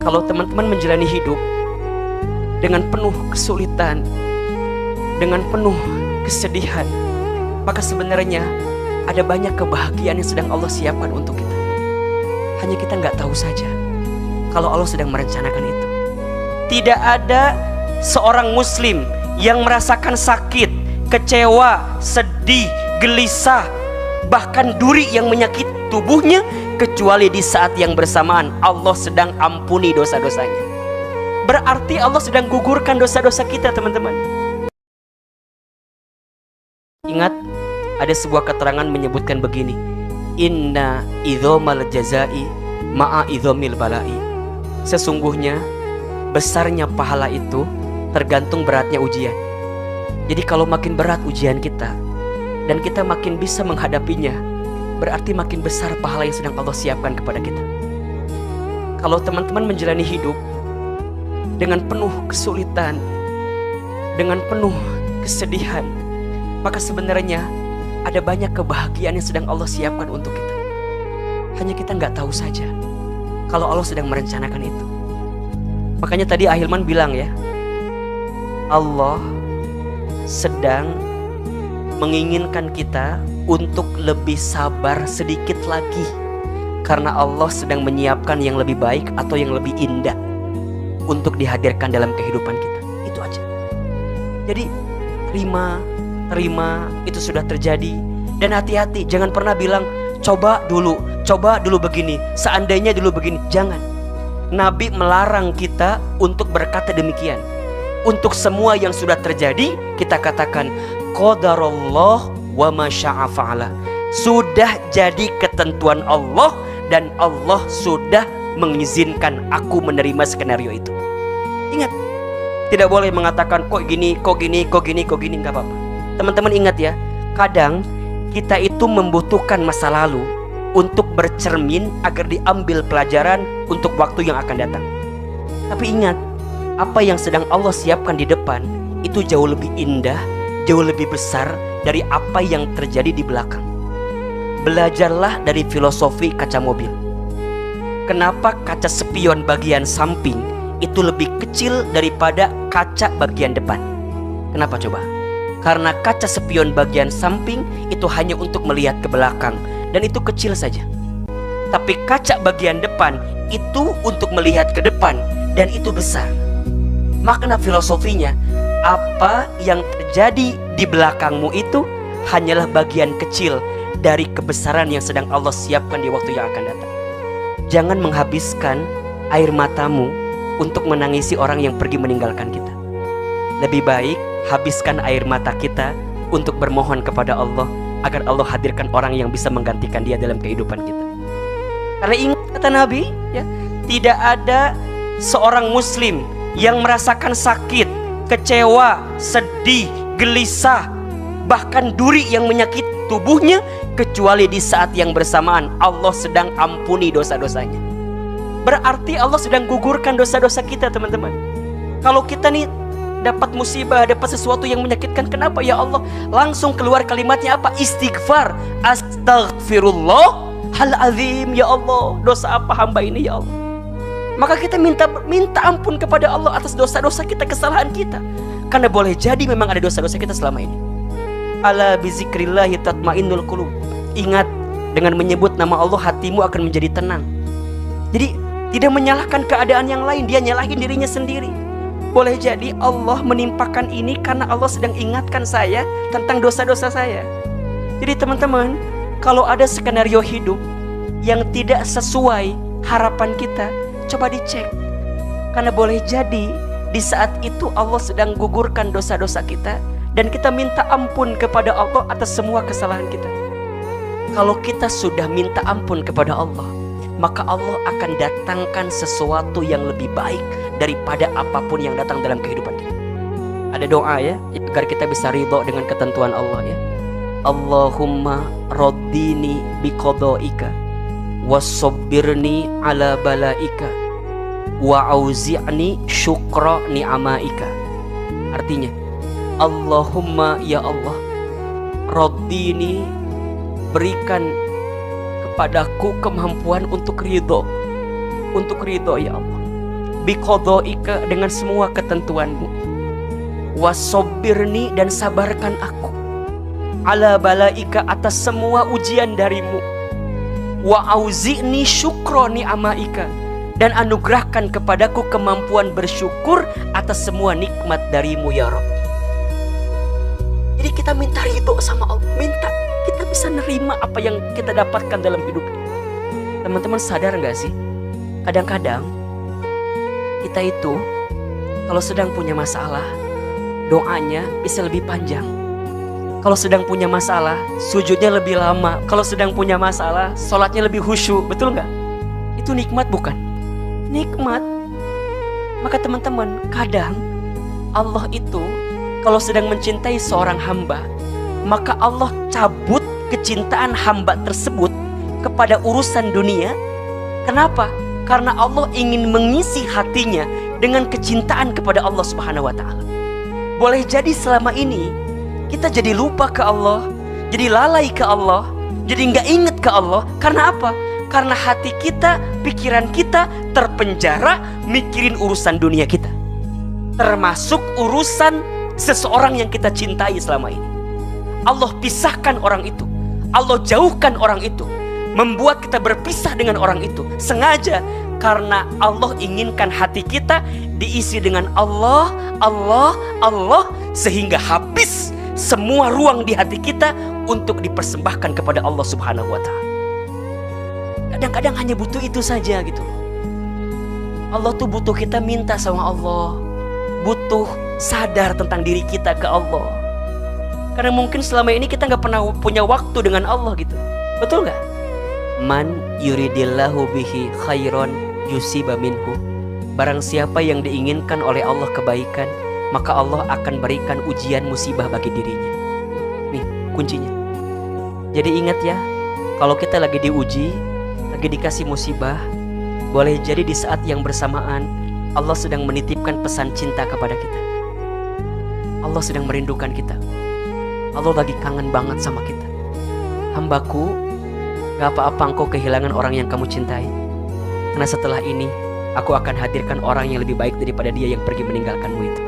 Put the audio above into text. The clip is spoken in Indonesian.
Kalau teman-teman menjalani hidup dengan penuh kesulitan, dengan penuh kesedihan, maka sebenarnya ada banyak kebahagiaan yang sedang Allah siapkan untuk kita. Hanya kita nggak tahu saja kalau Allah sedang merencanakan itu. Tidak ada seorang muslim yang merasakan sakit, kecewa, sedih, gelisah, bahkan duri yang menyakiti tubuhnya, kecuali di saat yang bersamaan Allah sedang ampuni dosa-dosanya. Berarti Allah sedang gugurkan dosa-dosa kita, teman-teman. Ingat, ada sebuah keterangan menyebutkan begini: Inna idhomal jazai ma'a idhomil balai. Sesungguhnya besarnya pahala itu tergantung beratnya ujian. Jadi kalau makin berat ujian kita dan kita makin bisa menghadapinya, berarti makin besar pahala yang sedang Allah siapkan kepada kita. Kalau teman-teman menjalani hidup dengan penuh kesulitan, dengan penuh kesedihan, maka sebenarnya ada banyak kebahagiaan yang sedang Allah siapkan untuk kita. Hanya kita nggak tahu saja kalau Allah sedang merencanakan itu. Makanya tadi Ahilman bilang ya, Allah sedang menginginkan kita untuk lebih sabar sedikit lagi, karena Allah sedang menyiapkan yang lebih baik atau yang lebih indah untuk dihadirkan dalam kehidupan kita. Itu aja. Jadi terima itu sudah terjadi. Dan hati-hati, jangan pernah bilang coba dulu begini, seandainya dulu begini. Jangan. Nabi melarang kita untuk berkata demikian. Untuk semua yang sudah terjadi, kita katakan qadarullah wa ma syaa fa'ala. Sudah jadi ketentuan Allah dan Allah sudah mengizinkan aku menerima skenario itu. Ingat, tidak boleh mengatakan kok gini, enggak apa-apa. Teman-teman ingat ya, kadang kita itu membutuhkan masa lalu untuk bercermin agar diambil pelajaran untuk waktu yang akan datang. Tapi ingat, apa yang sedang Allah siapkan di depan itu jauh lebih indah, jauh lebih besar dari apa yang terjadi di belakang. Belajarlah dari filosofi kaca mobil. Kenapa kaca spion bagian samping itu lebih kecil daripada kaca bagian depan? Kenapa coba? Karena kaca spion bagian samping itu hanya untuk melihat ke belakang, dan itu kecil saja. Tapi kaca bagian depan itu untuk melihat ke depan, dan itu besar. Makna filosofinya, apa yang terjadi di belakangmu itu hanyalah bagian kecil dari kebesaran yang sedang Allah siapkan di waktu yang akan datang. Jangan menghabiskan air matamu untuk menangisi orang yang pergi meninggalkan kita. Lebih baik habiskan air mata kita untuk bermohon kepada Allah agar Allah hadirkan orang yang bisa menggantikan dia dalam kehidupan kita. Karena ingat kata Nabi ya, tidak ada seorang muslim yang merasakan sakit, kecewa, sedih, gelisah, bahkan duri yang menyakiti tubuhnya, kecuali di saat yang bersamaan Allah sedang ampuni dosa-dosanya. Berarti Allah sedang gugurkan dosa-dosa kita, teman-teman. Kalau kita nih dapat musibah, dapat sesuatu yang menyakitkan, kenapa ya Allah? Langsung keluar kalimatnya apa? Istighfar. Astaghfirullahaladzim, ya Allah, dosa apa hamba ini ya Allah? Maka kita minta ampun kepada Allah atas dosa-dosa kita, kesalahan kita. Karena boleh jadi memang ada dosa-dosa kita selama ini. Ala bizikrillahi tatmainnul qulub. Ingat, dengan menyebut nama Allah hatimu akan menjadi tenang. Jadi tidak menyalahkan keadaan yang lain, dia nyalahin dirinya sendiri. Boleh jadi Allah menimpakan ini karena Allah sedang ingatkan saya tentang dosa-dosa saya. Jadi teman-teman, kalau ada skenario hidup yang tidak sesuai harapan kita, coba dicek. Karena boleh jadi di saat itu Allah sedang gugurkan dosa-dosa kita, dan kita minta ampun kepada Allah atas semua kesalahan kita. Kalau kita sudah minta ampun kepada Allah, maka Allah akan datangkan sesuatu yang lebih baik daripada apapun yang datang dalam kehidupan kita. Ada doa ya, agar kita bisa ridho dengan ketentuan Allah ya. Allahumma raddini biqadaika wasabbirni ala balaika wa'auzi'ni syukra ni'amaika. Artinya, Allahumma ya Allah, raddini, berikan kepadaku kemampuan untuk ridho ya Allah. biqadhaika, dengan semua ketentuanmu. Wasobbirni, dan sabarkan aku, ala balaika, atas semua ujian darimu. Wa auzi'ni syukra ni'amaika, dan anugerahkan kepadaku kemampuan bersyukur atas semua nikmat darimu ya Rabb. Jadi kita minta ridho sama Allah, minta kita bisa nerima apa yang kita dapatkan dalam hidup ini. Teman-teman sadar gak sih, kadang-kadang kita itu kalau sedang punya masalah, doanya bisa lebih panjang. Kalau sedang punya masalah, sujudnya lebih lama. Kalau sedang punya masalah, sholatnya lebih khusyuk. Betul nggak? Itu nikmat bukan? Nikmat. Maka teman-teman, kadang Allah itu kalau sedang mencintai seorang hamba, maka Allah cabut kecintaan hamba tersebut kepada urusan dunia. Kenapa? Karena Allah ingin mengisi hatinya dengan kecintaan kepada Allah Subhanahu wa Ta'ala. Boleh jadi selama ini kita jadi lupa ke Allah, jadi lalai ke Allah, jadi nggak inget ke Allah. Karena apa? Karena hati kita, pikiran kita terpenjara mikirin urusan dunia kita, termasuk urusan seseorang yang kita cintai selama ini. Allah pisahkan orang itu, Allah jauhkan orang itu, membuat kita berpisah dengan orang itu sengaja, karena Allah inginkan hati kita diisi dengan Allah, Allah, Allah, sehingga habis semua ruang di hati kita untuk dipersembahkan kepada Allah Subhanahu wa Ta'ala. Kadang-kadang hanya butuh itu saja gitu. Allah tuh butuh kita minta sama Allah, butuh sadar tentang diri kita ke Allah. Karena mungkin selama ini kita nggak pernah punya waktu dengan Allah gitu. Betul nggak? Man yuridillahu bihi khairon yusiba minhu. Barang siapa yang diinginkan oleh Allah kebaikan, maka Allah akan berikan ujian musibah bagi dirinya. Nih kuncinya. Jadi ingat ya, kalau kita lagi diuji, lagi dikasih musibah, boleh jadi di saat yang bersamaan Allah sedang menitipkan pesan cinta kepada kita. Allah sedang merindukan kita. Allah lagi kangen banget sama kita. Hambaku, gak apa-apa engkau kehilangan orang yang kamu cintai, karena setelah ini aku akan hadirkan orang yang lebih baik daripada dia yang pergi meninggalkanmu itu.